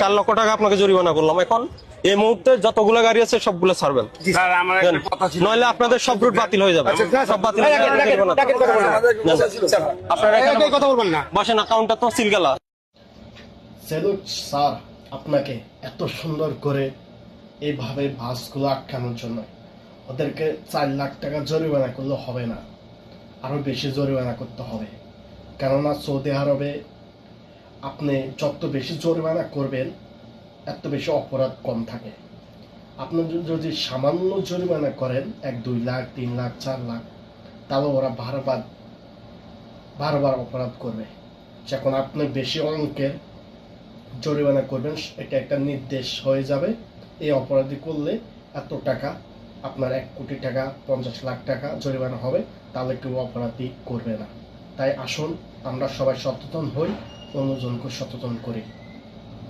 4 লক্ষ টাকা আপনাকে জরিমানা করলাম। এখন এই মুহূর্তে যতগুলো গাড়ি আছে সবগুলো ছাড়বেন, নইলে আপনাদের সব রুট বাতিল হয়ে যাবে। সব বাতিল হয়ে যাবে। আপনারা এখানে কথা বলবেন না, বসেন। কাউন্টার তো সিলগালা। সেলুট স্যার আপনাকে, এত সুন্দর করে এইভাবে বাসগুলো আটকানোর জন্য। ওদেরকে 4 লাখ টাকা জরিমানা করলে হবে না, আরো বেশি জরিমানা করতে হবে। কেননা সৌদি আরবে আপনি যত বেশি জরিমানা করবেন এত বেশি অপরাধ কম থাকে। আপনি যদি সামান্য জরিমানা করেন 1-2 লাখ 3 লাখ 4 লাখ, তাহলে ওরা বারবার অপরাধ করবে। যখন আপনি বেশি অঙ্কের জরিমানা করবেন, এটা একটা নির্দেশ হয়ে যাবে, এই অপরাধী করলে এত টাকা, আপনার 1 কোটি টাকা 50 লাখ টাকা জরিমানা হবে, তাহলে কেউ অপরাধী করবে না। তাই আসুন আমরা সবাই সচেতন হই, অন্যজনকে সচেতন করি।